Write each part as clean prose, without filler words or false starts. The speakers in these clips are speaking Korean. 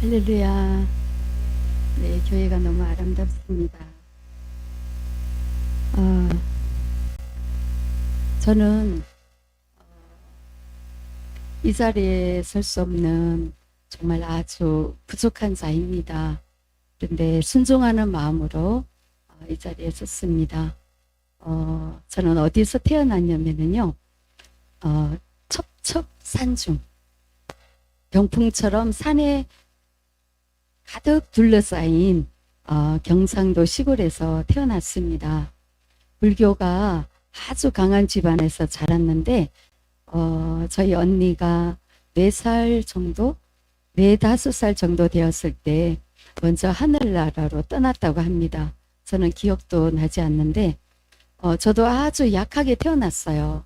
할렐루야. 네, 교회가 너무 아름답습니다. 어, 저는 이 자리에 설 수 없는 정말 아주 부족한 자입니다. 그런데 순종하는 마음으로 이 자리에 섰습니다. 저는 어디서 태어났냐면요. 첩첩산중, 병풍처럼 산에 가득 둘러싸인 경상도 시골에서 태어났습니다. 불교가 아주 강한 집안에서 자랐는데 저희 언니가 4살 정도, 4, 5살 정도 되었을 때 먼저 하늘나라로 떠났다고 합니다. 저는 기억도 나지 않는데 저도 아주 약하게 태어났어요.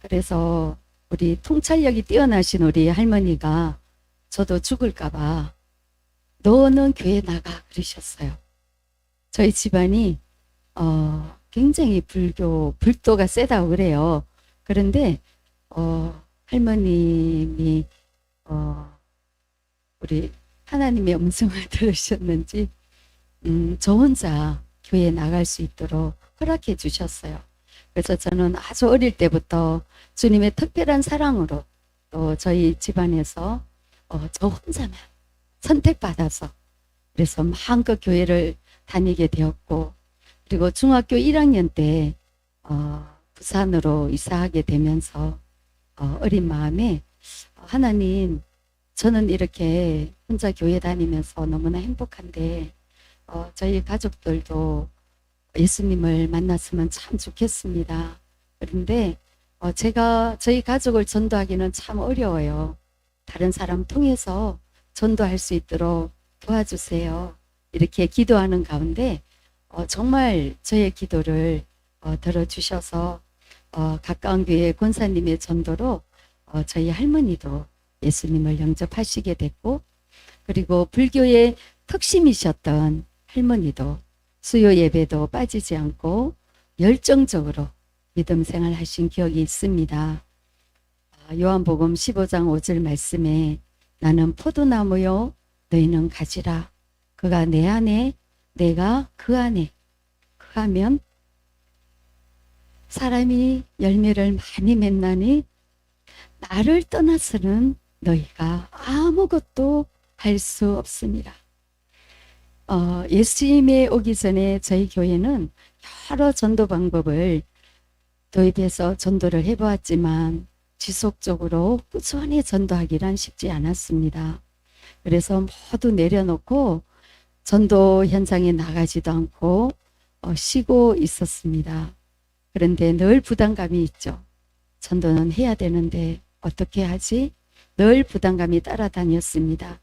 그래서 우리 통찰력이 뛰어나신 우리 할머니가 저도 죽을까봐 너는 교회 나가 그러셨어요. 저희 집안이 굉장히 불도가 세다고 그래요. 그런데 할머님이 우리 하나님의 음성을 들으셨는지 저 혼자 교회에 나갈 수 있도록 허락해 주셨어요. 그래서 저는 아주 어릴 때부터 주님의 특별한 사랑으로 또 저희 집안에서 저 혼자만 선택받아서 그래서 마음껏 교회를 다니게 되었고, 그리고 중학교 1학년 때 부산으로 이사하게 되면서 어린 마음에 하나님, 저는 이렇게 혼자 교회 다니면서 너무나 행복한데 저희 가족들도 예수님을 만났으면 참 좋겠습니다. 그런데 제가 저희 가족을 전도하기는 참 어려워요. 다른 사람 통해서 전도할 수 있도록 도와주세요. 이렇게 기도하는 가운데 정말 저의 기도를 들어주셔서 가까운 교회 권사님의 전도로 저희 할머니도 예수님을 영접하시게 됐고, 그리고 불교의 특심이셨던 할머니도 수요 예배도 빠지지 않고 열정적으로 믿음 생활 하신 기억이 있습니다. 요한복음 15장 5절 말씀에 나는 포도나무요 너희는 가지라. 그가 내 안에 내가 그 안에 그하면 사람이 열매를 많이 맺나니 나를 떠나서는 너희가 아무것도 할 수 없습니다. 예수님이 오기 전에 저희 교회는 여러 전도 방법을 도입해서 전도를 해보았지만 지속적으로 꾸준히 전도하기란 쉽지 않았습니다. 그래서 모두 내려놓고 전도 현장에 나가지도 않고 쉬고 있었습니다. 그런데 늘 부담감이 있죠. 전도는 해야 되는데 어떻게 하지? 늘 부담감이 따라다녔습니다.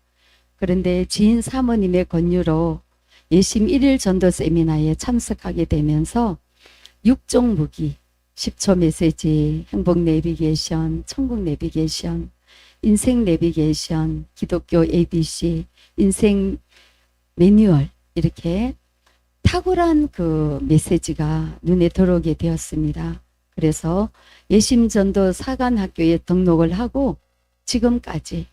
그런데 지인 사모님의 권유로 예심 1일 전도 세미나에 참석하게 되면서 6종 무기, 10초 메시지, 행복 내비게이션, 천국 내비게이션, 인생 내비게이션, 기독교 ABC, 인생 매뉴얼, 이렇게 탁월한 그 메시지가 눈에 들어오게 되었습니다. 그래서 예심전도 사관학교에 등록을 하고 지금까지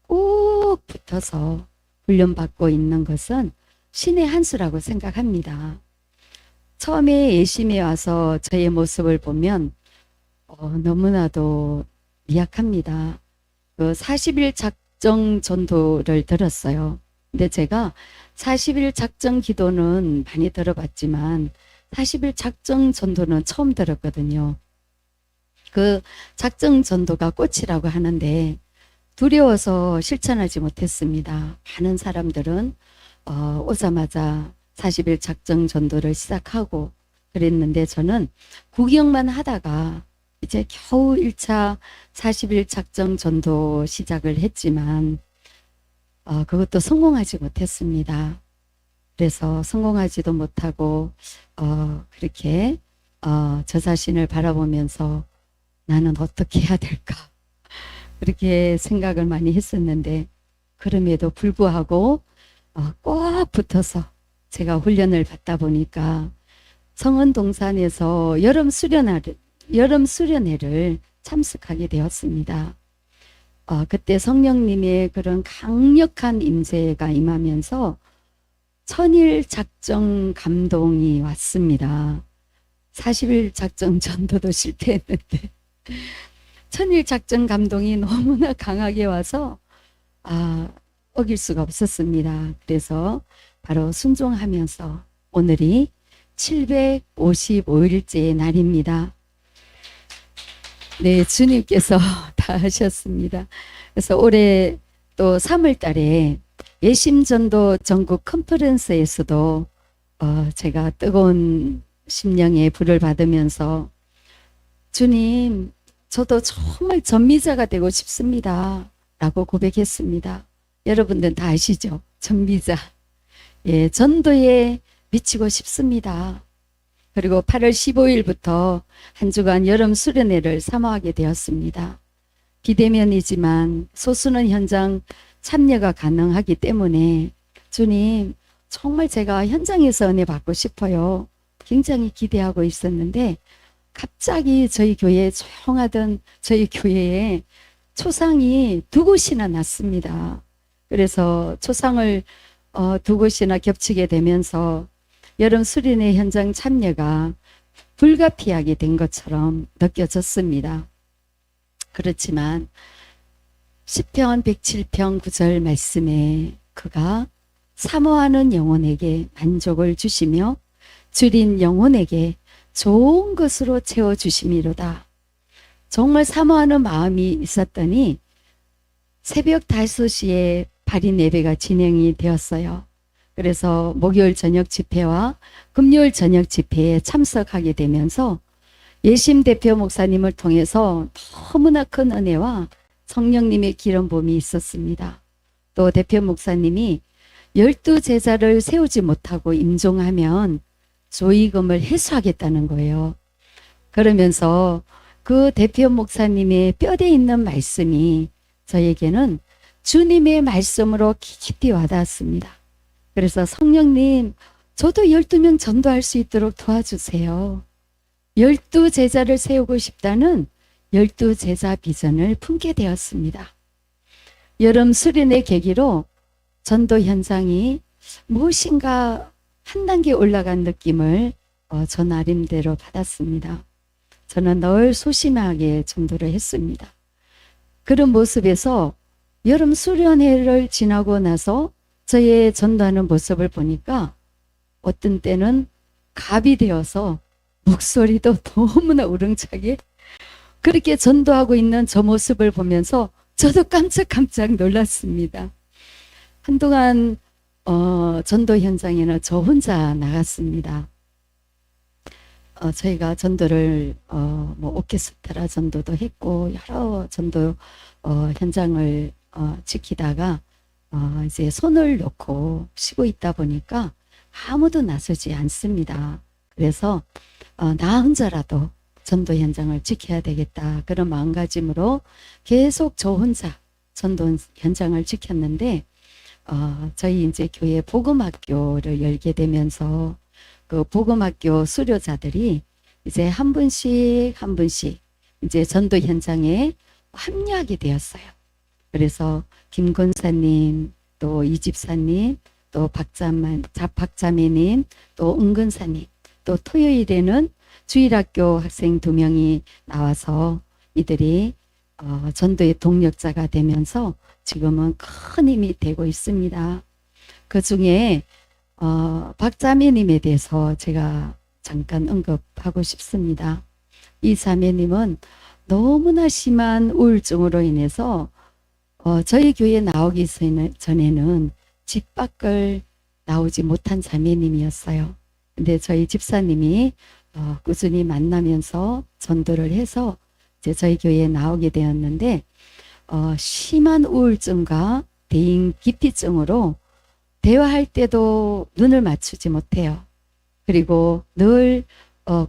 꼭 붙어서 훈련받고 있는 것은 신의 한 수라고 생각합니다. 처음에 예심에 와서 저의 모습을 보면 너무나도 미약합니다. 그 40일 작정 전도를 들었어요. 근데 제가 40일 작정 기도는 많이 들어봤지만 40일 작정 전도는 처음 들었거든요. 그 작정 전도가 꽃이라고 하는데 두려워서 실천하지 못했습니다. 많은 사람들은 오자마자 40일 작정 전도를 시작하고 그랬는데 저는 구경만 하다가 이제 겨우 1차 40일 작정 전도 시작을 했지만 그것도 성공하지 못했습니다. 그래서 성공하지도 못하고 그렇게 저 자신을 바라보면서 나는 어떻게 해야 될까 그렇게 생각을 많이 했었는데, 그럼에도 불구하고 꼭 붙어서 제가 훈련을 받다 보니까 성은동산에서 여름 수련회를 참석하게 되었습니다. 그때 성령님의 그런 강력한 임재가 임하면서 천일 작정 감동이 왔습니다. 40일 작정 전도도 실패했는데 천일 작정 감동이 너무나 강하게 와서 어길 수가 없었습니다. 그래서 바로 순종하면서 오늘이 755일째의 날입니다. 네, 주님께서 다 하셨습니다. 그래서 올해 또 3월 달에 예심전도 전국 컨퍼런스에서도 제가 뜨거운 심령의 불을 받으면서 주님, 저도 정말 전미자가 되고 싶습니다. 라고 고백했습니다. 여러분들 다 아시죠? 전미자. 예, 전도에 미치고 싶습니다. 그리고 8월 15일부터 한 주간 여름 수련회를 사모하게 되었습니다. 비대면이지만 소수는 현장 참여가 가능하기 때문에 주님, 정말 제가 현장에서 은혜 받고 싶어요. 굉장히 기대하고 있었는데 갑자기 저희 교회에 조용하던 저희 교회에 초상이 2곳이나 났습니다. 그래서 초상을 2곳이나 겹치게 되면서 여름 수련회 현장 참여가 불가피하게 된 것처럼 느껴졌습니다. 그렇지만 시편 107편 9절 말씀에 그가 사모하는 영혼에게 만족을 주시며 줄인 영혼에게 좋은 것으로 채워주심이로다. 정말 사모하는 마음이 있었더니 새벽 5시에 발인 예배가 진행이 되었어요. 그래서 목요일 저녁 집회와 금요일 저녁 집회에 참석하게 되면서 예심 대표 목사님을 통해서 너무나 큰 은혜와 성령님의 기름 부음이 있었습니다. 또 대표 목사님이 12제자를 세우지 못하고 임종하면 조의금을 회수하겠다는 거예요. 그러면서 그 대표 목사님의 뼈대 있는 말씀이 저에게는 주님의 말씀으로 깊이 와닿았습니다. 그래서 성령님, 저도 12명 전도할 수 있도록 도와주세요. 12제자를 세우고 싶다는 12제자 비전을 품게 되었습니다. 여름 수련회 계기로 전도 현장이 무엇인가 한 단계 올라간 느낌을 저 나름대로 받았습니다. 저는 늘 소심하게 전도를 했습니다. 그런 모습에서 여름 수련회를 지나고 나서 저의 전도하는 모습을 보니까 어떤 때는 갑이 되어서 목소리도 너무나 우렁차게 그렇게 전도하고 있는 저 모습을 보면서 저도 깜짝깜짝 놀랐습니다. 한동안 전도 현장에는 저 혼자 나갔습니다. 저희가 전도를 오케스트라 전도도 했고 여러 전도 현장을 지키다가 이제 손을 놓고 쉬고 있다 보니까 아무도 나서지 않습니다. 그래서 나 혼자라도 전도 현장을 지켜야 되겠다 그런 마음가짐으로 계속 저 혼자 전도 현장을 지켰는데 저희 이제 교회 복음학교를 열게 되면서 그 복음학교 수료자들이 이제 한 분씩 이제 전도 현장에 합류하게 되었어요. 그래서 김 권사님, 또 이집사님, 또 박자매님, 또 은근사님, 또 토요일에는 주일학교 학생 2명이 나와서 이들이 전도의 동력자가 되면서 지금은 큰 힘이 되고 있습니다. 그 중에 박자매님에 대해서 제가 잠깐 언급하고 싶습니다. 이 자매님은 너무나 심한 우울증으로 인해서 저희 교회에 나오기 전에는 집 밖을 나오지 못한 자매님이었어요. 근데 저희 집사님이 꾸준히 만나면서 전도를 해서 이제 저희 교회에 나오게 되었는데 심한 우울증과 대인 기피증으로 대화할 때도 눈을 맞추지 못해요. 그리고 늘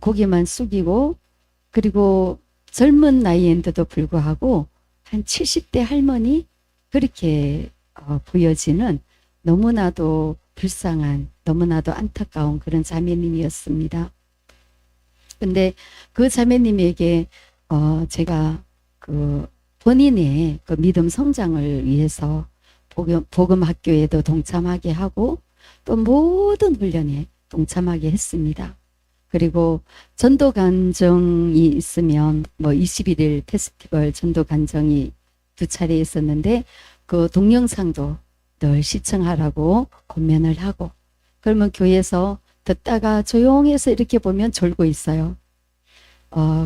고개만 숙이고 그리고 젊은 나이인데도 불구하고 한 70대 할머니 그렇게 보여지는 너무나도 불쌍한 너무나도 안타까운 그런 자매님이었습니다. 근데 그 자매님에게 제가 그 본인의 그 믿음 성장을 위해서 복음 학교에도 동참하게 하고 또 모든 훈련에 동참하게 했습니다. 그리고 전도 간정이 있으면 뭐 21일 페스티벌 전도 간정이 2차례 있었는데 그 동영상도 늘 시청하라고 권면을 하고, 그러면 교회에서 듣다가 조용해서 이렇게 보면 졸고 있어요.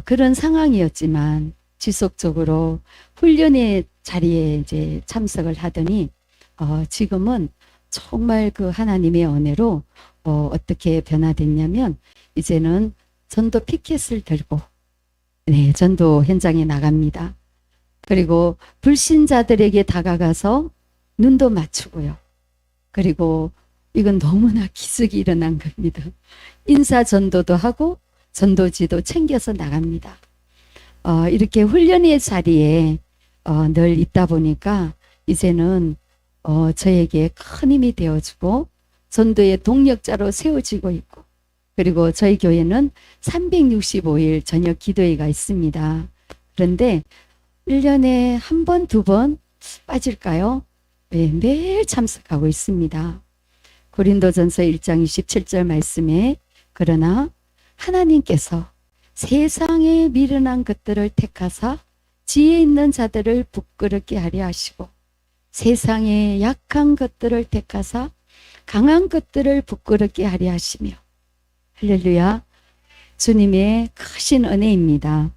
그런 상황이었지만 지속적으로 훈련의 자리에 이제 참석을 하더니 지금은 정말 그 하나님의 은혜로 어떻게 변화됐냐면 이제는 전도 피켓을 들고 네, 전도 현장에 나갑니다. 그리고 불신자들에게 다가가서 눈도 맞추고요. 그리고 이건 너무나 기적이 일어난 겁니다. 인사 전도도 하고 전도지도 챙겨서 나갑니다. 이렇게 훈련의 자리에 늘 있다 보니까 이제는 저에게 큰 힘이 되어주고 전도의 동력자로 세워지고 있고, 그리고 저희 교회는 365일 저녁 기도회가 있습니다. 그런데 1년에 한 번, 두 번 빠질까요? 네, 매일 참석하고 있습니다. 고린도전서 1장 27절 말씀에 그러나 하나님께서 세상에 미련한 것들을 택하사 지혜 있는 자들을 부끄럽게 하려 하시고 세상에 약한 것들을 택하사 강한 것들을 부끄럽게 하려 하시며, 할렐루야, 주님의 크신 은혜입니다.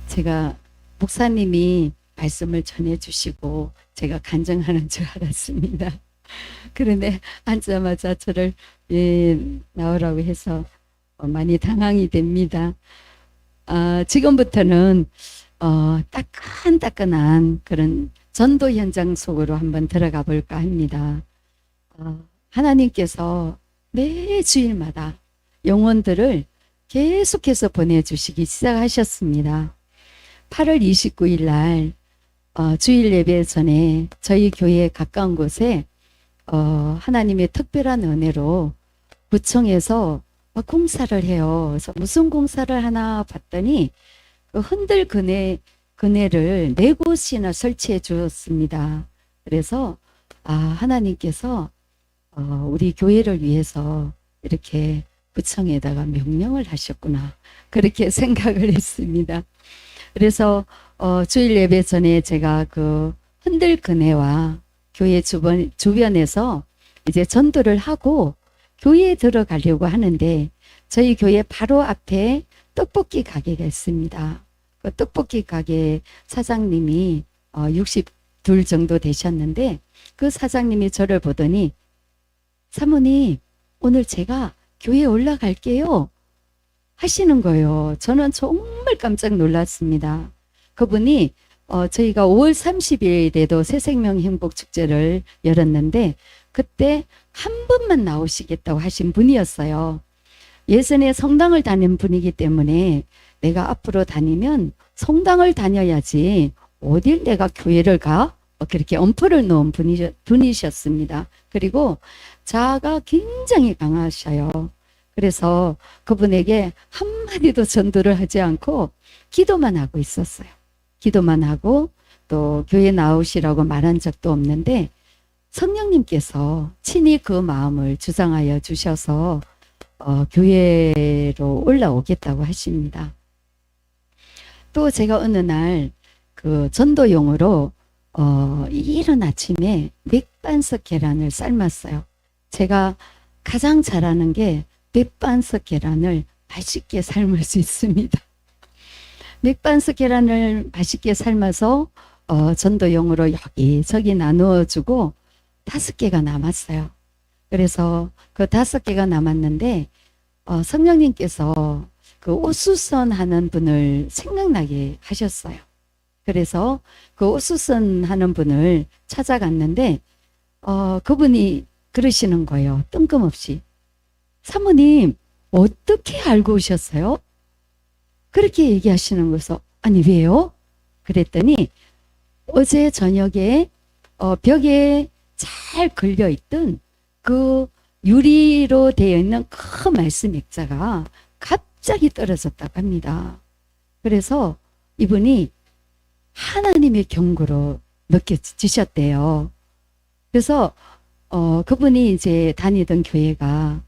제가 목사님이 말씀을 전해주시고 제가 간증하는 줄 알았습니다. 그런데 앉자마자 저를 나오라고 해서 많이 당황이 됩니다. 지금부터는 따끈따끈한 그런 전도 현장 속으로 한번 들어가 볼까 합니다. 하나님께서 매 주일마다 영혼들을 계속해서 보내주시기 시작하셨습니다. 8월 29일 날 주일 예배 전에 저희 교회 가까운 곳에 하나님의 특별한 은혜로 구청에서 공사를 해요. 그래서 무슨 공사를 하나 봤더니 그 흔들 그네를 4곳이나 설치해 주었습니다. 그래서 하나님께서 우리 교회를 위해서 이렇게 구청에다가 명령을 하셨구나, 그렇게 생각을 했습니다. 그래서 주일 예배 전에 제가 그 흔들 그네와 교회 주변에서 이제 전도를 하고 교회에 들어가려고 하는데 저희 교회 바로 앞에 떡볶이 가게가 있습니다. 그 떡볶이 가게 사장님이 62 정도 되셨는데 그 사장님이 저를 보더니 사모님, 오늘 제가 교회에 올라갈게요 하시는 거예요. 저는 정말 깜짝 놀랐습니다. 그분이 저희가 5월 30일에도 새생명 행복축제를 열었는데 그때 한 번만 나오시겠다고 하신 분이었어요. 예전에 성당을 다닌 분이기 때문에 내가 앞으로 다니면 성당을 다녀야지 어딜 내가 교회를 가? 그렇게 엄포를 놓은 분이셨습니다. 그리고 자아가 굉장히 강하셔요. 그래서 그분에게 한마디도 전도를 하지 않고 기도만 하고 있었어요. 기도만 하고 또 교회 나오시라고 말한 적도 없는데 성령님께서 친히 그 마음을 주장하여 주셔서 교회로 올라오겠다고 하십니다. 또 제가 어느 날 그 전도용으로 이른 아침에 맥반석 계란을 삶았어요. 제가 가장 잘하는 게 맥반석 계란을 맛있게 삶을 수 있습니다. 맥반석 계란을 맛있게 삶아서 전도용으로 여기저기 나누어 주고 5개가 남았어요. 그래서 그 5개가 남았는데 성령님께서 그 옥수선 하는 분을 생각나게 하셨어요. 그래서 그 옥수선 하는 분을 찾아갔는데 그분이 그러시는 거예요. 뜬금없이. 사모님, 어떻게 알고 오셨어요? 그렇게 얘기하시는 거서 아니 왜요? 그랬더니 어제 저녁에 벽에 잘 걸려있던 그 유리로 되어 있는 큰 말씀 액자가 갑자기 떨어졌다고 합니다. 그래서 이분이 하나님의 경고로 느껴지셨대요. 그래서 그분이 이제 다니던 교회가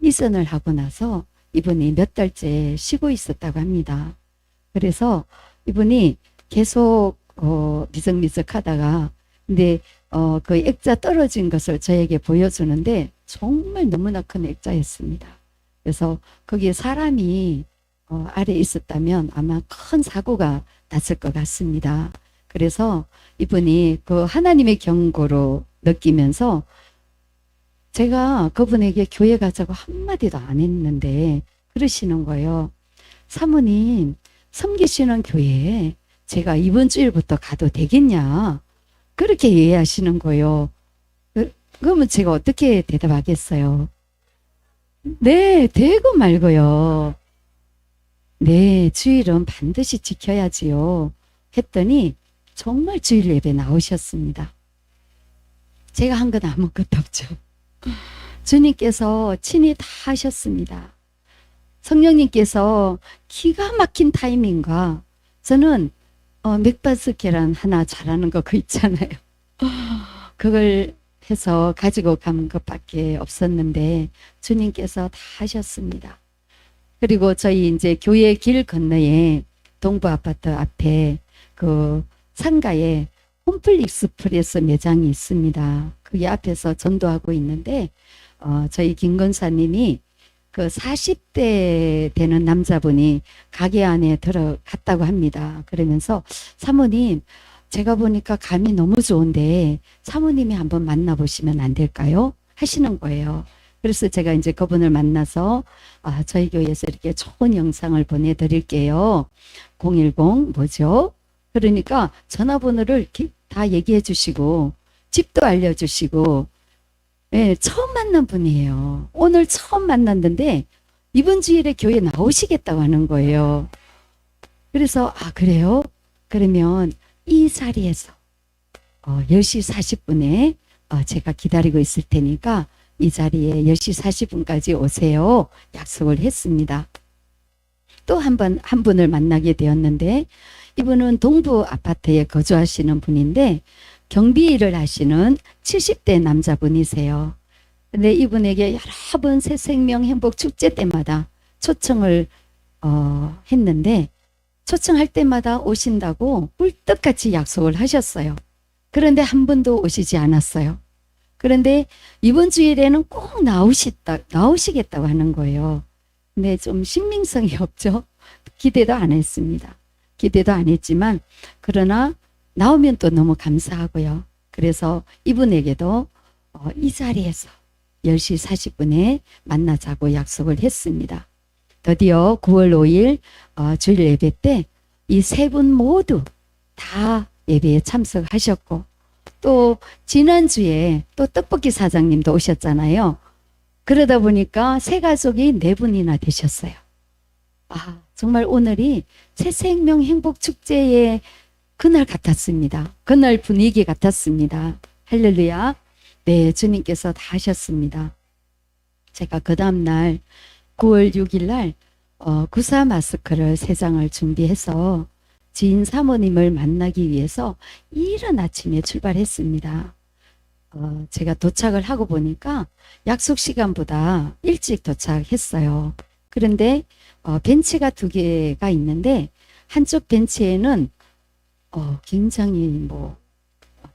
이전을 하고 나서 이분이 몇 달째 쉬고 있었다고 합니다. 그래서 이분이 계속 미적미적 하다가 근데 그 액자 떨어진 것을 저에게 보여주는데 정말 너무나 큰 액자였습니다. 그래서 거기에 사람이 아래 있었다면 아마 큰 사고가 났을 것 같습니다. 그래서 이분이 그 하나님의 경고로 느끼면서 제가 그분에게 교회 가자고 한마디도 안 했는데 그러시는 거예요. 사모님, 섬기시는 교회에 제가 이번 주일부터 가도 되겠냐? 그렇게 이해하시는 거예요. 그러면 제가 어떻게 대답하겠어요? 네, 되고 말고요. 네, 주일은 반드시 지켜야지요. 했더니 정말 주일 예배 나오셨습니다. 제가 한 건 아무것도 없죠. 주님께서 친히 다 하셨습니다. 성령님께서 기가 막힌 타이밍과 저는 맥반석 계란 하나 잘하는 거 그 있잖아요. 그걸 해서 가지고 간 것밖에 없었는데 주님께서 다 하셨습니다. 그리고 저희 이제 교회 길 건너에 동부 아파트 앞에 그 상가에 홈플릭스프레스 매장이 있습니다. 그게 앞에서 전도하고 있는데 저희 김 권사님이 그 40대 되는 남자분이 가게 안에 들어갔다고 합니다. 그러면서 사모님, 제가 보니까 감이 너무 좋은데 사모님이 한번 만나보시면 안 될까요? 하시는 거예요. 그래서 제가 이제 그분을 만나서 저희 교회에서 이렇게 좋은 영상을 보내드릴게요. 010 뭐죠? 그러니까 전화번호를 다 얘기해 주시고 집도 알려주시고 네, 처음 만난 분이에요. 오늘 처음 만났는데 이번 주일에 교회 나오시겠다고 하는 거예요. 그래서 그래요? 그러면 이 자리에서 10시 40분에 제가 기다리고 있을 테니까 이 자리에 10시 40분까지 오세요. 약속을 했습니다. 또 한 분을 만나게 되었는데 이분은 동부 아파트에 거주하시는 분인데 경비 일을 하시는 70대 남자분이세요. 근데 이분에게 여러 번 새생명 행복 축제 때마다 초청을 했는데 초청할 때마다 오신다고 꿀떡같이 약속을 하셨어요. 그런데 한 번도 오시지 않았어요. 그런데 이번 주일에는 꼭 나오시겠다고 하는 거예요. 근데 좀 신빙성이 없죠. 기대도 안 했습니다. 기대도 안 했지만 그러나 나오면 또 너무 감사하고요. 그래서 이분에게도 이 자리에서 10시 40분에 만나자고 약속을 했습니다. 드디어 9월 5일 주일 예배 때 이 세 분 모두 다 예배에 참석하셨고 또 지난주에 또 떡볶이 사장님도 오셨잖아요. 그러다 보니까 세 가족이 4분이나 되셨어요. 정말 오늘이 새생명 행복축제의 그날 같았습니다. 그날 분위기 같았습니다. 할렐루야. 네, 주님께서 다 하셨습니다. 제가 그 다음날 9월 6일 날 구사 마스크를 3장을 준비해서 지인 사모님을 만나기 위해서 이른 아침에 출발했습니다. 제가 도착을 하고 보니까 약속 시간보다 일찍 도착했어요. 그런데 벤치가 2개가 있는데 한쪽 벤치에는 굉장히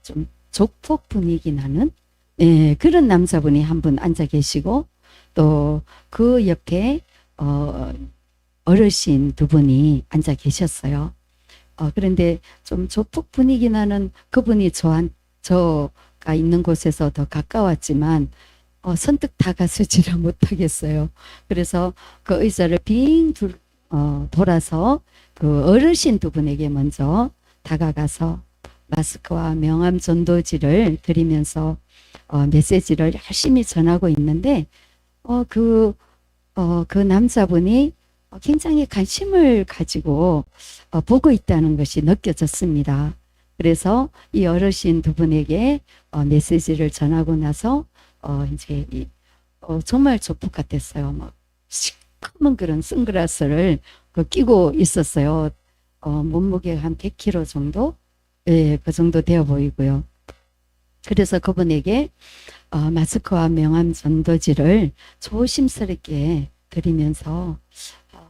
좀 족폭 분위기 나는 그런 남자분이 한 분 앉아 계시고 또 그 옆에 어르신 2분이 앉아 계셨어요. 그런데 좀 족폭 분위기 나는 그분이 저가 있는 곳에서 더 가까웠지만 선뜻 다가서지를 못하겠어요. 그래서 그 의자를 빙 돌아서 그 어르신 2분에게 먼저 다가가서 마스크와 명함 전도지를 드리면서 메시지를 열심히 전하고 있는데 그 남자분이 굉장히 관심을 가지고 보고 있다는 것이 느껴졌습니다. 그래서 이 어르신 2분에게 메시지를 전하고 나서 이제 정말 조폭 같았어요. 시커먼 그런 선글라스를 끼고 있었어요. 몸무게가 한 100kg 정도? 예, 그 정도 되어 보이고요. 그래서 그분에게 마스크와 명암 전도지를 조심스럽게 드리면서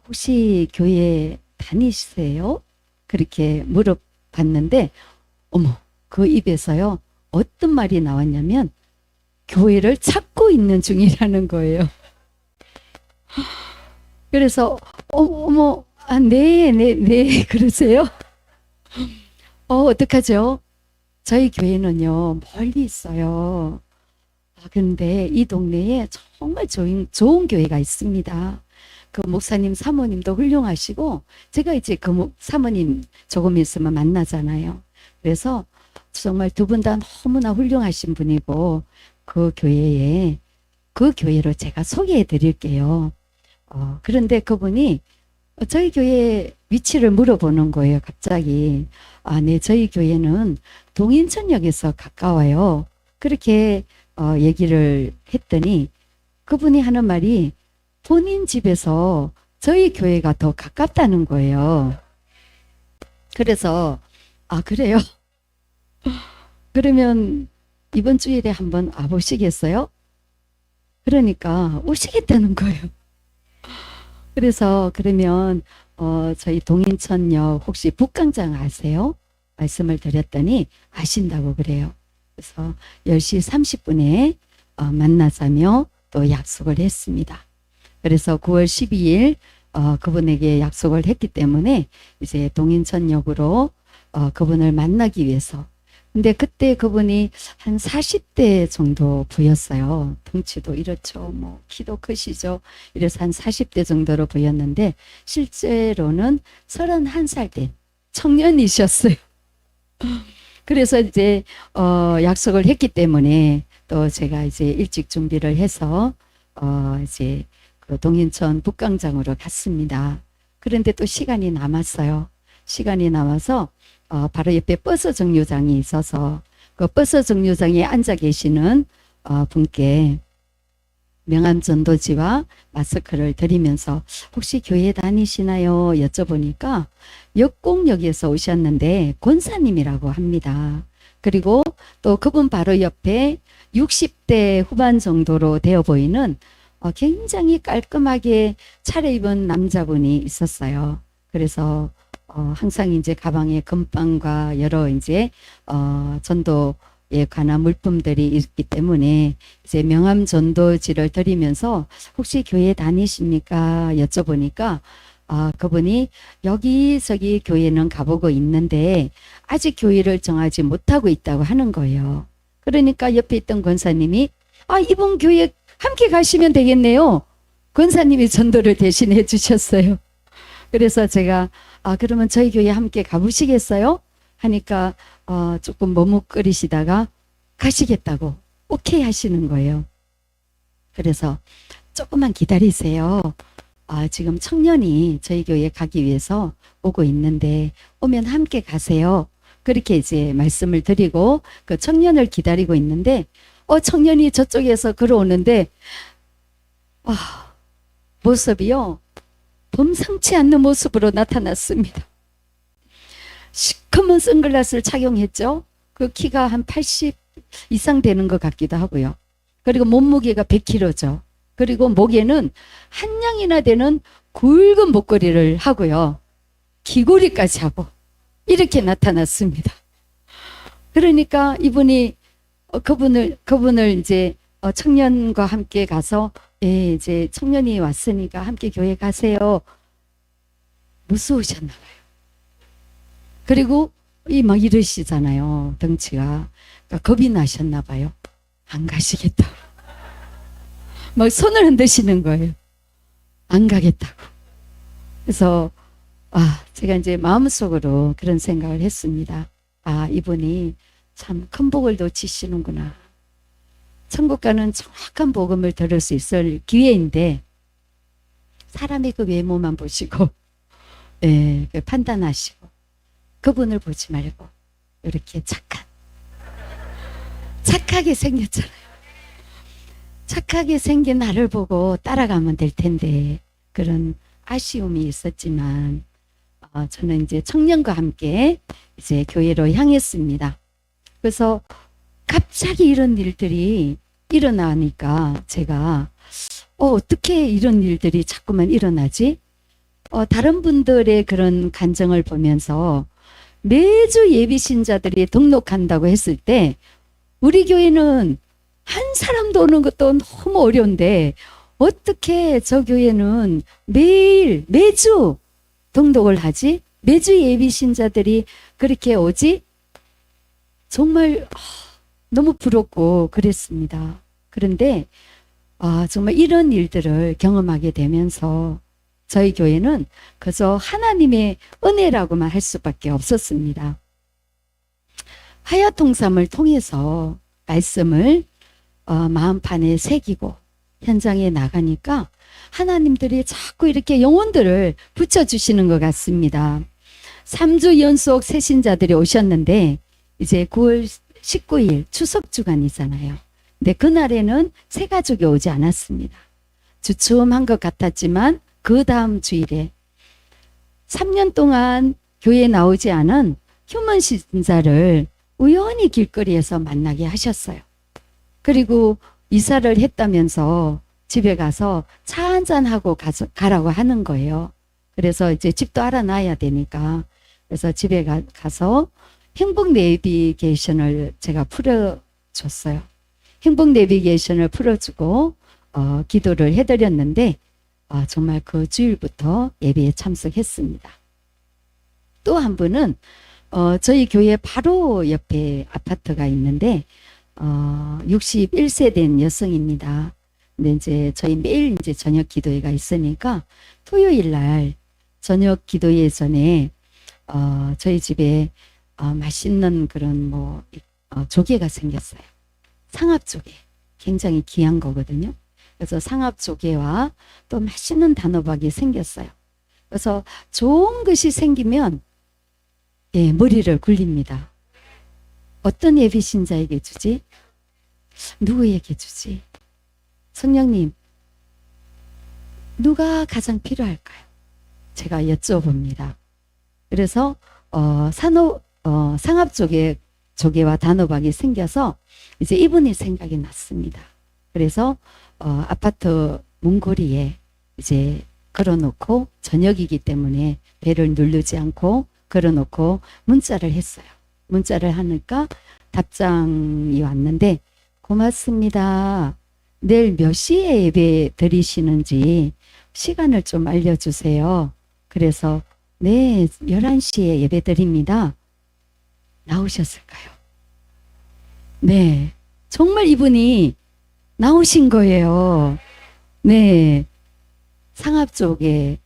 혹시 교회 다니세요? 그렇게 물어봤는데 어머, 그 입에서요 어떤 말이 나왔냐면 교회를 찾고 있는 중이라는 거예요. 그래서 어머, 네 그러세요? 어떡하죠? 저희 교회는요 멀리 있어요. 그런데 이 동네에 정말 좋은 교회가 있습니다. 그 목사님 사모님도 훌륭하시고 제가 이제 그 사모님 조금 있으면 만나잖아요. 그래서 정말 두 분 다 너무나 훌륭하신 분이고 그 교회로 제가 소개해 드릴게요. 그런데 그분이 저희 교회 위치를 물어보는 거예요. 갑자기. 네, 저희 교회는 동인천역에서 가까워요. 그렇게 얘기를 했더니 그분이 하는 말이 본인 집에서 저희 교회가 더 가깝다는 거예요. 그래서 그래요? 그러면 이번 주일에 한번 와보시겠어요? 그러니까 오시겠다는 거예요. 그래서 그러면 저희 동인천역 혹시 북광장 아세요? 말씀을 드렸더니 아신다고 그래요. 그래서 10시 30분에 만나자며 또 약속을 했습니다. 그래서 9월 12일 그분에게 약속을 했기 때문에 이제 동인천역으로 그분을 만나기 위해서. 근데 그때 그분이 한 40대 정도 보였어요. 덩치도 이렇죠. 뭐 키도 크시죠. 이래서 한 40대 정도로 보였는데 실제로는 31살 된 청년이셨어요. 그래서 이제 약속을 했기 때문에 또 제가 이제 일찍 준비를 해서 이제 그 동인천 북광장으로 갔습니다. 그런데 또 시간이 남았어요. 시간이 남아서 바로 옆에 버스 정류장이 있어서 그 버스 정류장에 앉아 계시는 분께 명함 전도지와 마스크를 드리면서 혹시 교회 다니시나요? 여쭤보니까 역공역에서 오셨는데 권사님이라고 합니다. 그리고 또 그분 바로 옆에 60대 후반 정도로 되어 보이는 굉장히 깔끔하게 차려입은 남자분이 있었어요. 그래서 항상 이제 가방에 금빵과 여러 이제 전도에 관한 물품들이 있기 때문에 이제 명함 전도지를 드리면서 혹시 교회 다니십니까? 여쭤보니까 그분이 여기저기 교회는 가보고 있는데 아직 교회를 정하지 못하고 있다고 하는 거예요. 그러니까 옆에 있던 권사님이 이번 교회 함께 가시면 되겠네요. 권사님이 전도를 대신해 주셨어요. 그래서 제가 그러면 저희 교회 함께 가보시겠어요? 하니까 조금 머뭇거리시다가 가시겠다고 오케이 하시는 거예요. 그래서 조금만 기다리세요. 지금 청년이 저희 교회에 가기 위해서 오고 있는데 오면 함께 가세요. 그렇게 이제 말씀을 드리고 그 청년을 기다리고 있는데 청년이 저쪽에서 걸어오는데 모습이요. 범상치 않는 모습으로 나타났습니다. 시커먼 선글라스를 착용했죠. 그 키가 한 80 이상 되는 것 같기도 하고요. 그리고 몸무게가 100kg죠. 그리고 목에는 한 양이나 되는 굵은 목걸이를 하고요. 귀걸이까지 하고 이렇게 나타났습니다. 그러니까 이분이 그분을 이제 청년과 함께 가서 이제 청년이 왔으니까 함께 교회 가세요. 무서우셨나 봐요. 그리고 막 이러시잖아요. 덩치가. 그러니까 겁이 나셨나 봐요. 안 가시겠다고. 막 손을 흔드시는 거예요. 안 가겠다고. 그래서 제가 이제 마음속으로 그런 생각을 했습니다. 이분이 참 큰 복을 놓치시는구나. 천국 가는 정확한 복음을 들을 수 있을 기회인데 사람의 그 외모만 보시고 판단하시고 그분을 보지 말고 이렇게 착하게 생겼잖아요. 착하게 생긴 나를 보고 따라가면 될 텐데 그런 아쉬움이 있었지만 저는 이제 청년과 함께 이제 교회로 향했습니다. 그래서 갑자기 이런 일들이 일어나니까 제가 어떻게 이런 일들이 자꾸만 일어나지? 다른 분들의 그런 간증을 보면서 매주 예비 신자들이 등록한다고 했을 때 우리 교회는 한 사람도 오는 것도 너무 어려운데 어떻게 저 교회는 매주 등록을 하지? 매주 예비 신자들이 그렇게 오지? 정말 너무 부럽고 그랬습니다. 그런데 정말 이런 일들을 경험하게 되면서 저희 교회는 그저 하나님의 은혜라고만 할 수밖에 없었습니다. 하야통삼을 통해서 말씀을 마음판에 새기고 현장에 나가니까 하나님들이 자꾸 이렇게 영혼들을 붙여주시는 것 같습니다. 3주 연속 새신자들이 오셨는데 이제 9월 19일 추석 주간이잖아요. 근데 그날에는 새 가족이 오지 않았습니다. 주춤한 것 같았지만 그 다음 주일에 3년 동안 교회에 나오지 않은 휴먼 신자를 우연히 길거리에서 만나게 하셨어요. 그리고 이사를 했다면서 집에 가서 차 한잔하고 가라고 하는 거예요. 그래서 이제 집도 알아놔야 되니까. 그래서 집에 가서 행복 내비게이션을 제가 풀어줬어요. 행복 내비게이션을 풀어주고 기도를 해드렸는데 정말 그 주일부터 예배에 참석했습니다. 또 한 분은 저희 교회 바로 옆에 아파트가 있는데 61세 된 여성입니다. 근데 이제 저희 매일 이제 저녁 기도회가 있으니까 토요일 날 저녁 기도회 전에 저희 집에 맛있는 그런 조개가 생겼어요. 상합조개. 굉장히 귀한 거거든요. 그래서 상합조개와 또 맛있는 단호박이 생겼어요. 그래서 좋은 것이 생기면 머리를 굴립니다. 어떤 예비신자에게 주지? 누구에게 주지? 성령님, 누가 가장 필요할까요? 제가 여쭤봅니다. 그래서 상합조개와 단호박이 생겨서 이제 이분이 생각이 났습니다. 그래서 아파트 문고리에 이제 걸어놓고 저녁이기 때문에 배를 누르지 않고 걸어놓고 문자를 했어요. 문자를 하니까 답장이 왔는데 고맙습니다. 내일 몇 시에 예배 드리시는지 시간을 좀 알려주세요. 그래서 네, 11시에 예배 드립니다. 나오셨을까요? 네, 정말 이분이 나오신 거예요. 네, 상합조개와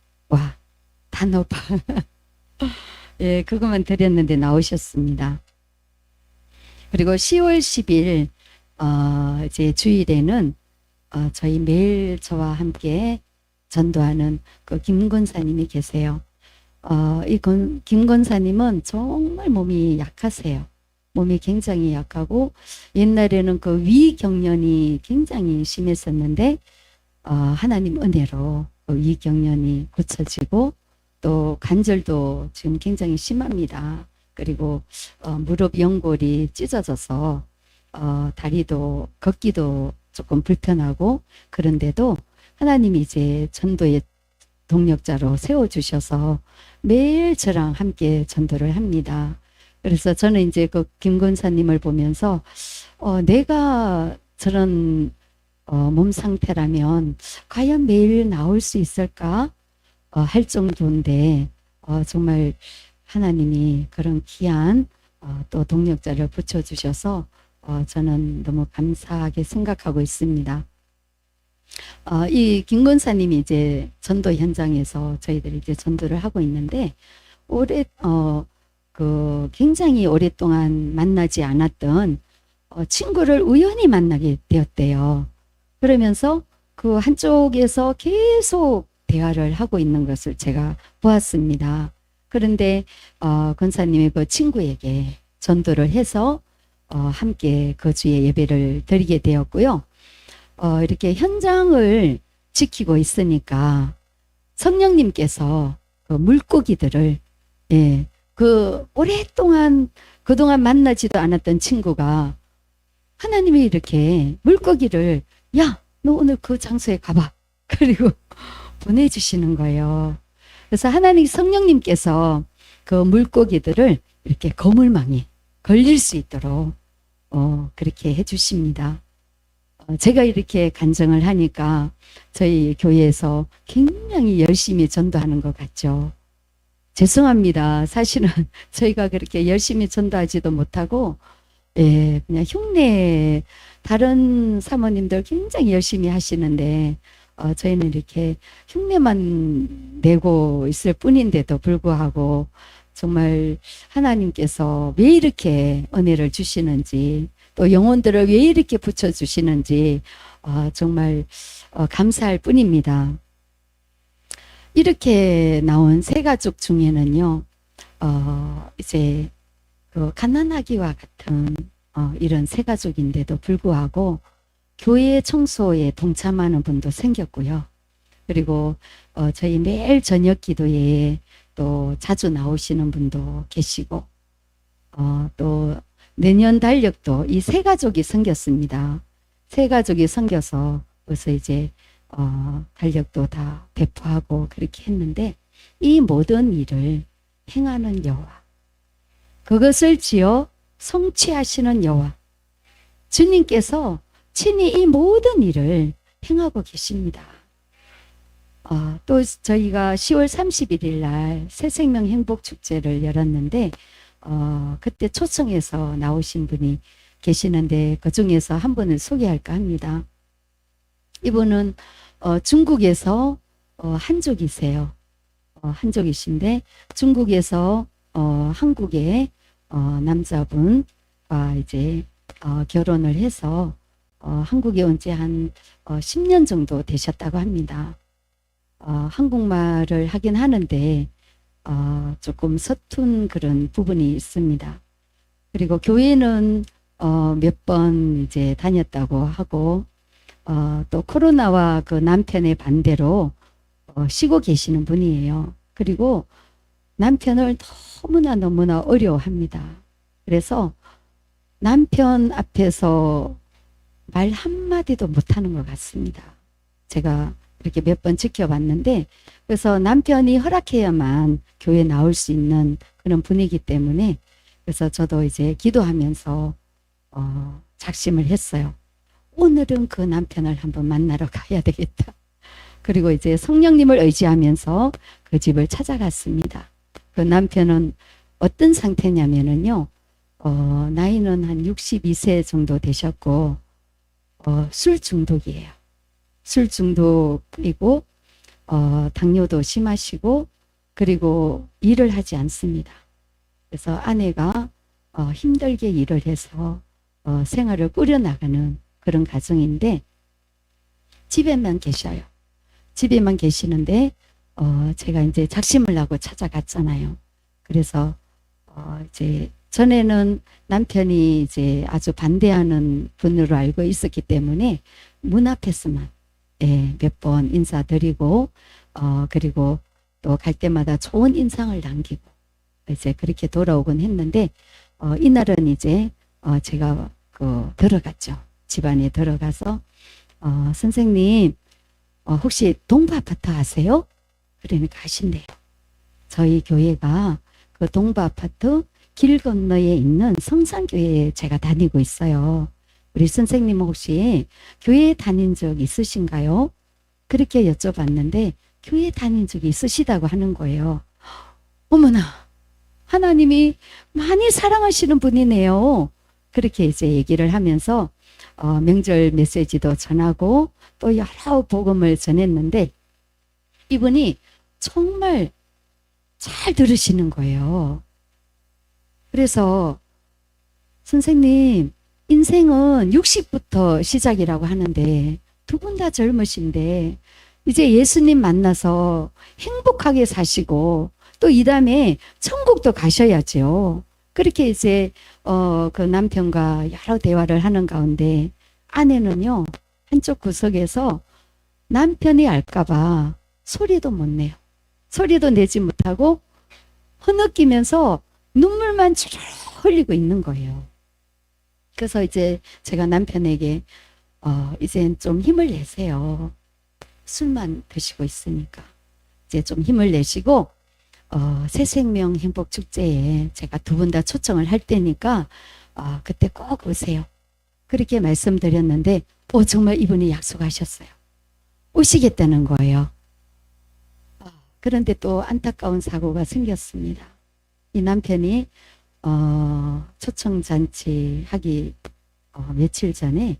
단호박 예, 그것만 드렸는데 나오셨습니다. 그리고 10월 10일 이제 주일에는 저희 매일 저와 함께 전도하는 그 김 권사님이 계세요. 김 권사님은 정말 몸이 약하세요. 몸이 굉장히 약하고 옛날에는 그 위경련이 굉장히 심했었는데 하나님 은혜로 그 위경련이 고쳐지고 또 관절도 지금 굉장히 심합니다. 그리고 무릎 연골이 찢어져서 다리도 걷기도 조금 불편하고 그런데도 하나님이 이제 전도의 동력자로 세워주셔서 매일 저랑 함께 전도를 합니다. 그래서 저는 이제 그 김 권사님을 보면서 내가 저런 몸 상태라면 과연 매일 나올 수 있을까 할 정도인데 정말 하나님이 그런 귀한 또 동력자를 붙여주셔서 저는 너무 감사하게 생각하고 있습니다. 이 김 권사님이 이제 전도 현장에서 저희들이 이제 전도를 하고 있는데 굉장히 오랫동안 만나지 않았던 친구를 우연히 만나게 되었대요. 그러면서 그 한쪽에서 계속 대화를 하고 있는 것을 제가 보았습니다. 그런데 권사님의 그 친구에게 전도를 해서 함께 그 주에 예배를 드리게 되었고요. 이렇게 현장을 지키고 있으니까 성령님께서 그 물고기들을, 예, 그 오랫동안 그동안 만나지도 않았던 친구가 하나님이 이렇게 물고기를, 야, 너 오늘 그 장소에 가봐. 그리고 보내주시는 거예요. 그래서 하나님 성령님께서 그 물고기들을 이렇게 거물망에 걸릴 수 있도록 그렇게 해주십니다. 제가 이렇게 간증을 하니까 저희 교회에서 굉장히 열심히 전도하는 것 같죠. 죄송합니다. 사실은 저희가 그렇게 열심히 전도하지도 못하고, 예, 그냥 흉내, 다른 사모님들 굉장히 열심히 하시는데, 저희는 이렇게 흉내만 내고 있을 뿐인데도 불구하고, 정말 하나님께서 왜 이렇게 은혜를 주시는지, 또 영혼들을 왜 이렇게 붙여주시는지, 정말 감사할 뿐입니다. 이렇게 나온 세 가족 중에는요, 이제 그 가난하기와 같은 이런 세 가족인데도 불구하고 교회 청소에 동참하는 분도 생겼고요. 그리고 저희 매일 저녁 기도에 또 자주 나오시는 분도 계시고, 또 내년 달력도 이 세 가족이 생겼습니다. 세 가족이 생겨서 벌써 이제 달력도 다 배포하고 그렇게 했는데, 이 모든 일을 행하는 여호와, 그것을 지어 성취하시는 여호와, 주님께서 친히 이 모든 일을 행하고 계십니다. 또 저희가 10월 31일 날 새생명 행복축제를 열었는데, 그때 초청해서 나오신 분이 계시는데 그 중에서 한 분을 소개할까 합니다. 이분은 중국에서 한족이세요. 한족이신데 중국에서 한국의 남자분과 이제 결혼을 해서 한국에 온 지 한 10년 정도 되셨다고 합니다. 한국말을 하긴 하는데 조금 서툰 그런 부분이 있습니다. 그리고 교회는 몇 번 이제 다녔다고 하고, 또 코로나와 그 남편의 반대로 쉬고 계시는 분이에요. 그리고 남편을 너무나 어려워합니다. 그래서 남편 앞에서 말 한마디도 못하는 것 같습니다. 제가 이렇게 몇 번 지켜봤는데, 그래서 남편이 허락해야만 교회에 나올 수 있는 그런 분위기 때문에, 그래서 저도 이제 기도하면서 작심을 했어요. 오늘은 그 남편을 한번 만나러 가야 되겠다. 그리고 이제 성령님을 의지하면서 그 집을 찾아갔습니다. 그 남편은 어떤 상태냐면은요, 나이는 한 62세 정도 되셨고, 술 중독이에요. 술 중독이고, 당뇨도 심하시고, 그리고 일을 하지 않습니다. 그래서 아내가 힘들게 일을 해서 생활을 꾸려나가는 그런 가정인데, 집에만 계셔요. 집에만 계시는데, 제가 이제 작심을 하고 찾아갔잖아요. 그래서 이제 전에는 남편이 이제 아주 반대하는 분으로 알고 있었기 때문에 문 앞에서만 몇 번 인사드리고, 그리고 또 갈 때마다 좋은 인상을 남기고 이제 그렇게 돌아오곤 했는데, 이날은 이제 제가 들어갔죠. 집안에 들어가서 선생님 혹시 동부 아파트 아세요? 그러니까 아신대요. 저희 교회가 그 동부 아파트 길 건너에 있는 성산교회에 제가 다니고 있어요. 우리 선생님 혹시 교회 다닌 적 있으신가요? 그렇게 여쭤봤는데 교회 다닌 적이 있으시다고 하는 거예요. 어머나, 하나님이 많이 사랑하시는 분이네요. 그렇게 이제 얘기를 하면서 명절 메시지도 전하고 또 여러 복음을 전했는데, 이분이 정말 잘 들으시는 거예요. 그래서 선생님, 인생은 60부터 시작이라고 하는데 두 분 다 젊으신데 이제 예수님 만나서 행복하게 사시고 또 이 다음에 천국도 가셔야죠. 그렇게 이제 그 남편과 여러 대화를 하는 가운데, 아내는요 한쪽 구석에서 남편이 알까봐 소리도 못 내요. 소리도 내지 못하고 흐느끼면서 눈물만 주르륵 흘리고 있는 거예요. 그래서 이제 제가 남편에게 이젠 좀 힘을 내세요. 술만 드시고 있으니까. 이제 좀 힘을 내시고 새생명 행복축제에 제가 두 분 다 초청을 할 테니까 그때 꼭 오세요. 그렇게 말씀드렸는데 정말 이분이 약속하셨어요. 오시겠다는 거예요. 그런데 또 안타까운 사고가 생겼습니다. 이 남편이 초청잔치 하기 며칠 전에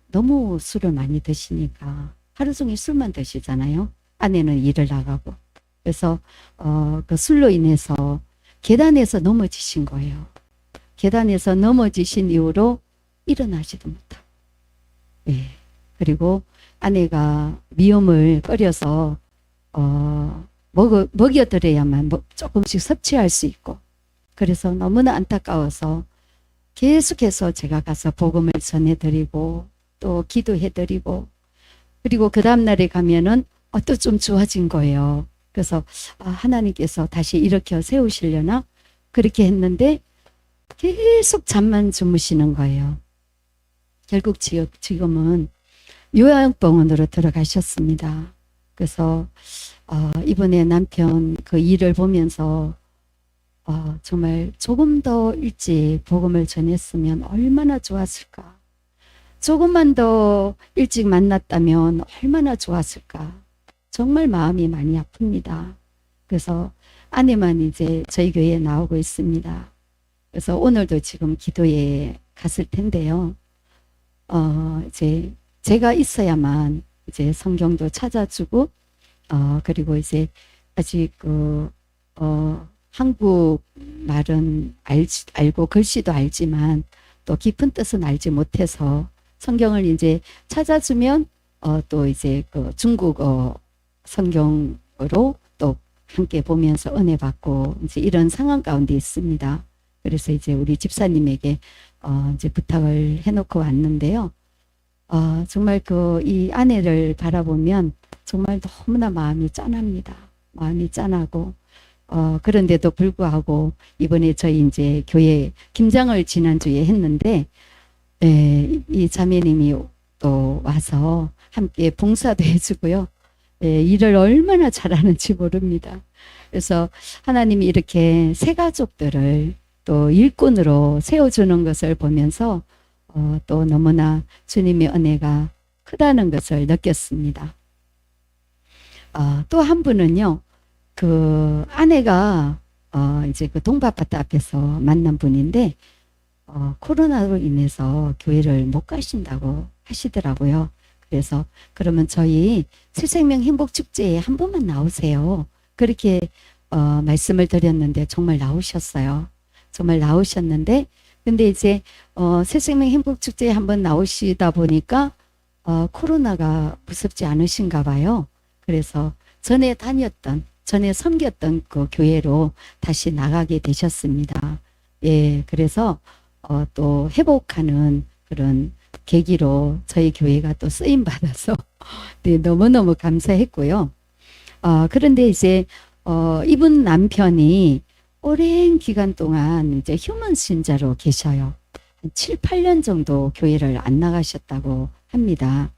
너무 술을 많이 드시니까 하루 종일 술만 드시잖아요. 아내는 일을 나가고. 그래서 그 술로 인해서 계단에서 넘어지신 거예요. 계단에서 넘어지신 이후로 일어나지도 못하고. 예. 그리고 아내가 미움을 끓여서 먹여드려야만 조금씩 섭취할 수 있고. 그래서 너무나 안타까워서 계속해서 제가 가서 복음을 전해드리고 또 기도해드리고, 그리고 그 다음날에 가면은 또 좀 좋아진 거예요. 그래서 하나님께서 다시 일으켜 세우시려나 그렇게 했는데 계속 잠만 주무시는 거예요. 결국 지금은 요양병원으로 들어가셨습니다. 그래서 이번에 남편 그 일을 보면서 정말 조금 더 일찍 복음을 전했으면 얼마나 좋았을까. 조금만 더 일찍 만났다면 얼마나 좋았을까. 정말 마음이 많이 아픕니다. 그래서 아내만 이제 저희 교회에 나오고 있습니다. 그래서 오늘도 지금 기도에 갔을 텐데요. 이제 제가 있어야만 이제 성경도 찾아주고, 그리고 이제 아직 한국 말은 알고 글씨도 알지만 또 깊은 뜻은 알지 못해서 성경을 이제 찾아주면 또 이제 그 중국어 성경으로 또 함께 보면서 은혜 받고 이제 이런 상황 가운데 있습니다. 그래서 이제 우리 집사님에게 이제 부탁을 해놓고 왔는데요. 정말 이 아내를 바라보면 정말 너무나 마음이 짠합니다. 마음이 짠하고, 그런데도 불구하고 이번에 저희 이제 교회 김장을 지난주에 했는데, 이 자매님이 또 와서 함께 봉사도 해주고요. 일을 얼마나 잘하는지 모릅니다. 그래서 하나님이 이렇게 새 가족들을 또 일꾼으로 세워주는 것을 보면서 또 너무나 주님의 은혜가 크다는 것을 느꼈습니다. 또 한 분은요, 그 아내가 이제 그 동바아파트 앞에서 만난 분인데 코로나로 인해서 교회를 못 가신다고 하시더라고요. 그래서 그러면 저희 새생명 행복축제에 한 번만 나오세요. 그렇게 말씀을 드렸는데 정말 나오셨어요. 정말 나오셨는데, 근데 이제 새생명 행복축제에 한번 나오시다 보니까 코로나가 무섭지 않으신가 봐요. 그래서 전에 섬겼던 그 교회로 다시 나가게 되셨습니다. 예, 그래서 또 회복하는 그런 계기로 저희 교회가 또 쓰임 받아서 네, 너무너무 감사했고요. 그런데 이제 이분 남편이 오랜 기간 동안 이제 휴먼 신자로 계셔요. 7, 8년 정도 교회를 안 나가셨다고 합니다.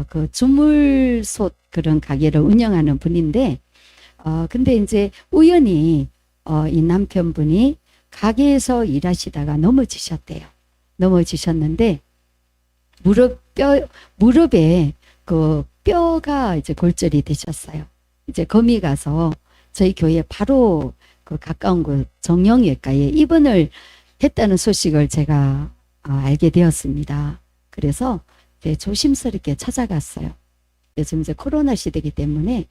그 주물솥 그런 가게를 운영하는 분인데, 근데 이제 우연히 이 남편분이 가게에서 일하시다가 넘어지셨대요. 넘어지셨는데 무릎에 그 뼈가 이제 골절이 되셨어요. 이제 거기 가서 저희 교회 바로 그 가까운 곳 정형외과에 입원을 했다는 소식을 제가 알게 되었습니다. 그래서 이제 조심스럽게 찾아갔어요. 요즘 이제 코로나 시대이기 때문에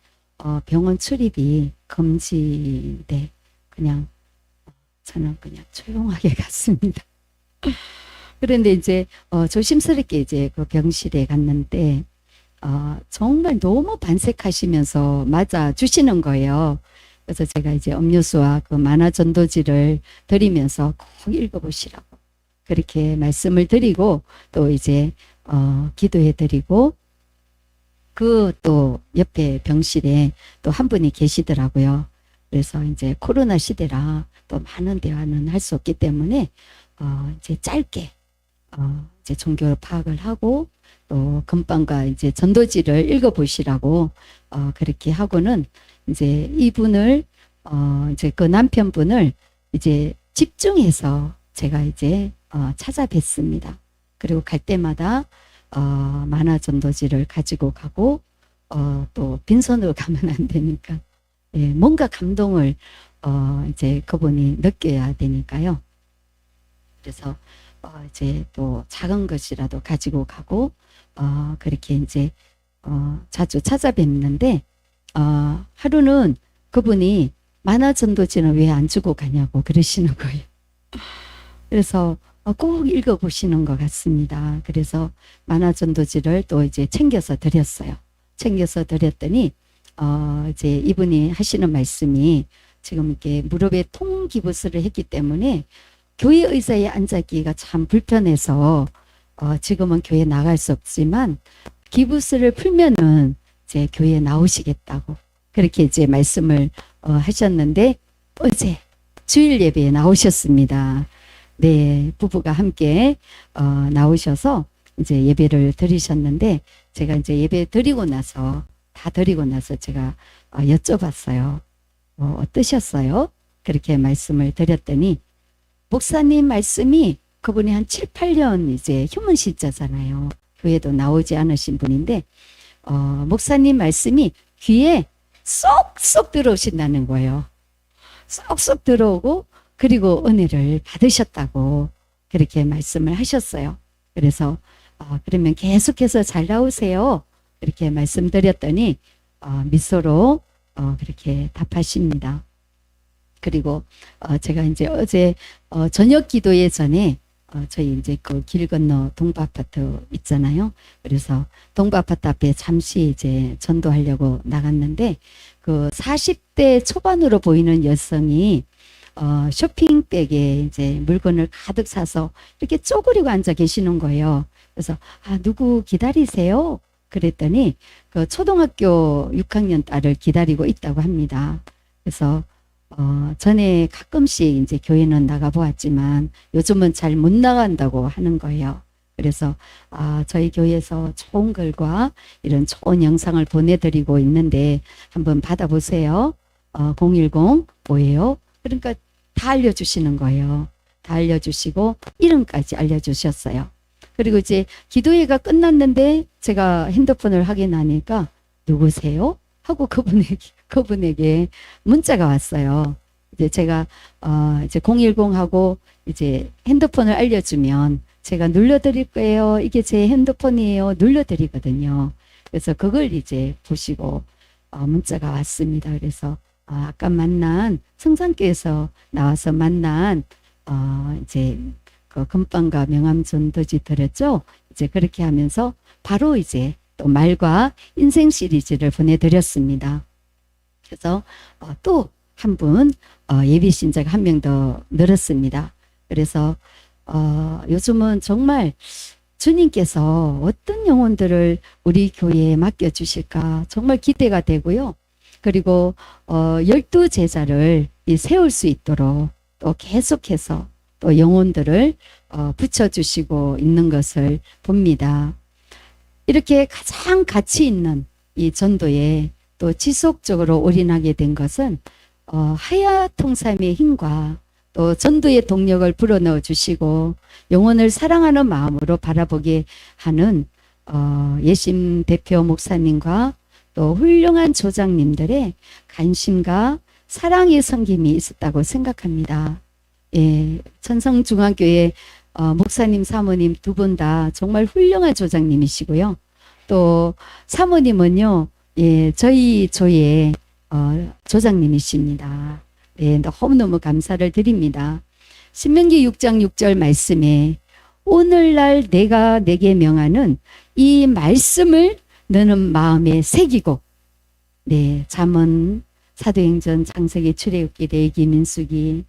병원 출입이 금지돼 그냥 저는 그냥 조용하게 갔습니다. 그런데 이제 조심스럽게 이제 그 병실에 갔는데 정말 너무 반색하시면서 맞아 주시는 거예요. 그래서 제가 이제 음료수와 그 만화 전도지를 드리면서 꼭 읽어보시라고 그렇게 말씀을 드리고 또 이제 기도해 드리고 그 또 옆에 병실에 또 한 분이 계시더라고요. 그래서 이제 코로나 시대라 또 많은 대화는 할 수 없기 때문에 이제 짧게 이제 종교 파악을 하고 또 금방과 이제 전도지를 읽어보시라고 그렇게 하고는 이제 이분을 이제 그 남편분을 이제 집중해서 제가 이제 찾아뵀습니다. 그리고 갈 때마다 만화 전도지를 가지고 가고 또 빈손으로 가면 안 되니까 예, 뭔가 감동을 이제 그분이 느껴야 되니까요. 그래서 이제 또 작은 것이라도 가지고 가고 그렇게 이제 자주 찾아뵙는데 하루는 그분이 만화 전도지는 왜 안 주고 가냐고 그러시는 거예요. 그래서 꼭 읽어보시는 것 같습니다. 그래서 만화 전도지를 또 이제 챙겨서 드렸어요. 챙겨서 드렸더니 이제 이분이 하시는 말씀이 지금 이렇게 무릎에 통기부스를 했기 때문에 교회 의자에 앉아있기가 참 불편해서 지금은 교회 나갈 수 없지만 기부스를 풀면은 이제 교회에 나오시겠다고 그렇게 이제 말씀을 하셨는데 어제 주일 예배에 나오셨습니다. 네, 부부가 함께 나오셔서 이제 예배를 드리셨는데 제가 이제 예배 드리고 나서 다 드리고 나서 제가 여쭤봤어요. 어떠셨어요? 그렇게 말씀을 드렸더니 목사님 말씀이 그분이 한 7, 8년 이제 휴먼 신자잖아요. 교회도 나오지 않으신 분인데 목사님 말씀이 귀에 쏙쏙 들어오신다는 거예요. 쏙쏙 들어오고 그리고 은혜를 받으셨다고 그렇게 말씀을 하셨어요. 그래서 그러면 계속해서 잘 나오세요. 그렇게 말씀드렸더니 미소로 그렇게 답하십니다. 그리고 제가 이제 어제 저녁 기도회 전에 저희 이제 그 길 건너 동부아파트 있잖아요. 그래서 동부아파트 앞에 잠시 이제 전도하려고 나갔는데 그 40대 초반으로 보이는 여성이 쇼핑백에 이제 물건을 가득 사서 이렇게 쪼그리고 앉아 계시는 거예요. 그래서 누구 기다리세요? 그랬더니 그 초등학교 6학년 딸을 기다리고 있다고 합니다. 그래서 전에 가끔씩 이제 교회는 나가보았지만 요즘은 잘 못 나간다고 하는 거예요. 그래서 저희 교회에서 좋은 글과 이런 좋은 영상을 보내드리고 있는데 한번 받아보세요. 010 뭐예요? 그러니까 다 알려주시는 거예요. 다 알려주시고 이름까지 알려주셨어요. 그리고 이제 기도회가 끝났는데 제가 핸드폰을 확인하니까 누구세요? 하고 그분에게 문자가 왔어요. 이제 제가 이제 010하고 이제 핸드폰을 알려주면 제가 눌러드릴 거예요. 이게 제 핸드폰이에요. 눌러드리거든요. 그래서 그걸 이제 보시고 문자가 왔습니다. 그래서 아까 만난 성산교에서 나와서 만난 이제 그 금방과 명암 전도지 드렸죠. 이제 그렇게 하면서 바로 이제 또 말과 인생 시리즈를 보내드렸습니다. 그래서 또 한 분 예비 신자가 한 명 더 늘었습니다. 그래서 요즘은 정말 주님께서 어떤 영혼들을 우리 교회에 맡겨주실까 정말 기대가 되고요. 그리고 12제자를 세울 수 있도록 또 계속해서 또 영혼들을 붙여주시고 있는 것을 봅니다. 이렇게 가장 가치 있는 이 전도에 또 지속적으로 올인하게 된 것은 하야 통삼의 힘과 또 전도의 동력을 불어넣어 주시고 영혼을 사랑하는 마음으로 바라보게 하는 예심 대표 목사님과 또 훌륭한 조장님들의 관심과 사랑의 섬김이 있었다고 생각합니다. 예, 천성중앙교회 목사님, 사모님 두 분 다 정말 훌륭한 조장님이시고요. 또 사모님은요, 예, 저희 조의 조장님이십니다. 예, 너무너무 감사를 드립니다. 신명기 6장 6절 말씀에 오늘날 내가 내게 명하는 이 말씀을 너는 마음에 새기고, 네, 잠언, 사도행전, 창세기, 출애굽기, 레위기, 민수기,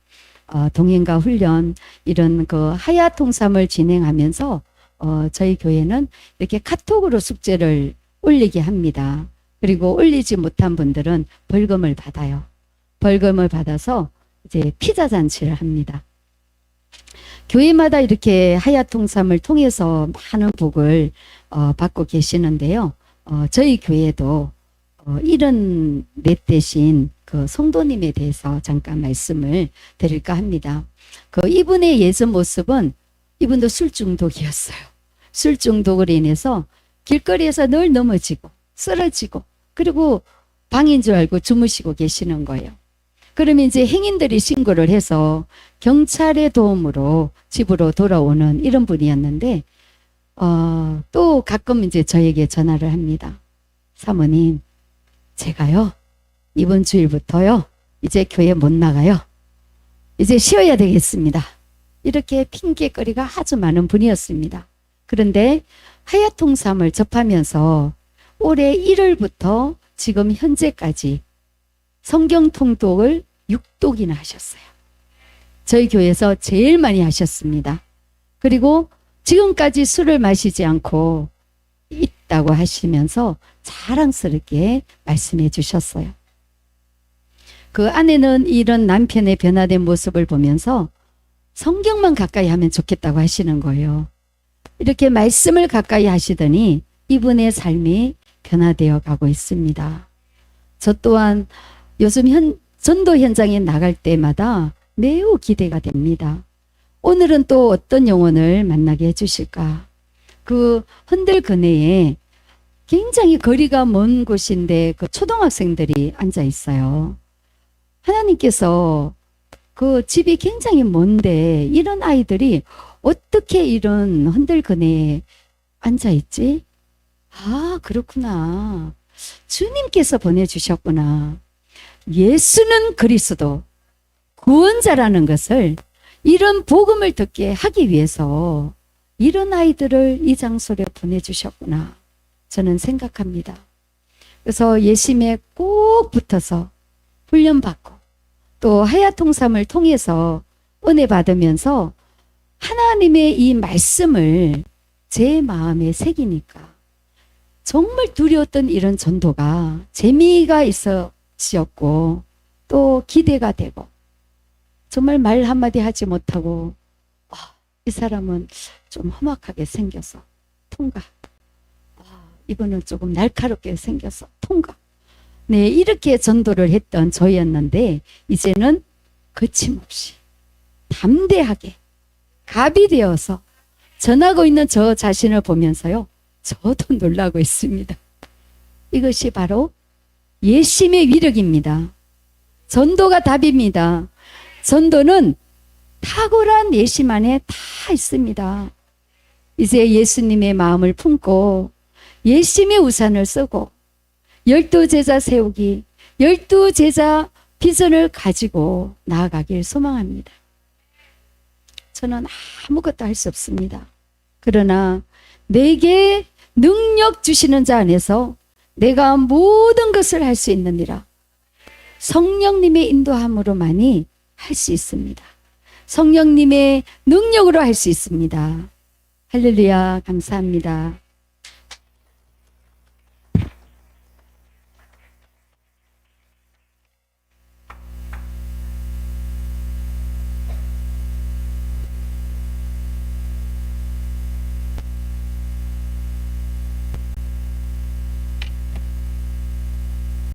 동행과 훈련 이런 그 하야 통삼을 진행하면서 저희 교회는 이렇게 카톡으로 숙제를 올리게 합니다. 그리고 올리지 못한 분들은 벌금을 받아요. 벌금을 받아서 이제 피자 잔치를 합니다. 교회마다 이렇게 하야통삼을 통해서 많은 복을 받고 계시는데요. 저희 교회도 이런 넷 대신 그 성도님에 대해서 잠깐 말씀을 드릴까 합니다. 그 이분의 예전 모습은 이분도 술 중독이었어요. 술 중독으로 인해서 길거리에서 늘 넘어지고 쓰러지고 그리고 방인 줄 알고 주무시고 계시는 거예요. 그러면 이제 행인들이 신고를 해서 경찰의 도움으로 집으로 돌아오는 이런 분이었는데 또 가끔 이제 저에게 전화를 합니다. 사모님, 제가요 이번 주일부터요 이제 교회 못 나가요. 이제 쉬어야 되겠습니다. 이렇게 핑계거리가 아주 많은 분이었습니다. 그런데 하야통삼을 접하면서 올해 1월부터 지금 현재까지 성경 통독을 6독이나 하셨어요. 저희 교회에서 제일 많이 하셨습니다. 그리고 지금까지 술을 마시지 않고 있다고 하시면서 자랑스럽게 말씀해 주셨어요. 그 아내는 이런 남편의 변화된 모습을 보면서 성경만 가까이 하면 좋겠다고 하시는 거예요. 이렇게 말씀을 가까이 하시더니 이분의 삶이 변화되어 가고 있습니다. 저 또한 요즘 전도 현장에 나갈 때마다 매우 기대가 됩니다. 오늘은 또 어떤 영혼을 만나게 해주실까? 그 흔들그네에 굉장히 거리가 먼 곳인데 그 초등학생들이 앉아 있어요. 하나님께서 그 집이 굉장히 먼데 이런 아이들이 어떻게 이런 흔들그네에 앉아 있지? 아, 그렇구나. 주님께서 보내주셨구나. 예수는 그리스도 구원자라는 것을 이런 복음을 듣게 하기 위해서 이런 아이들을 이 장소에 보내주셨구나. 저는 생각합니다. 그래서 예심에 꼭 붙어서 훈련받고 또 하야통삼을 통해서 은혜 받으면서 하나님의 이 말씀을 제 마음에 새기니까 정말 두려웠던 이런 전도가 재미가 있어지었고 또 기대가 되고 정말 말 한마디 하지 못하고 이 사람은 좀 험악하게 생겨서 통과. 이분은 조금 날카롭게 생겨서 통과. 네, 이렇게 전도를 했던 저였는데 이제는 거침없이 담대하게 갑이 되어서 전하고 있는 저 자신을 보면서요. 저도 놀라고 있습니다. 이것이 바로 예심의 위력입니다. 전도가 답입니다. 전도는 탁월한 예심 안에 다 있습니다. 이제 예수님의 마음을 품고 예심의 우산을 쓰고 12제자 세우기, 12제자 비전을 가지고 나아가길 소망합니다. 저는 아무것도 할 수 없습니다. 그러나 내게 능력 주시는 자 안에서 내가 모든 것을 할 수 있느니라. 성령님의 인도함으로만이 할 수 있습니다. 성령님의 능력으로 할 수 있습니다. 할렐루야, 감사합니다.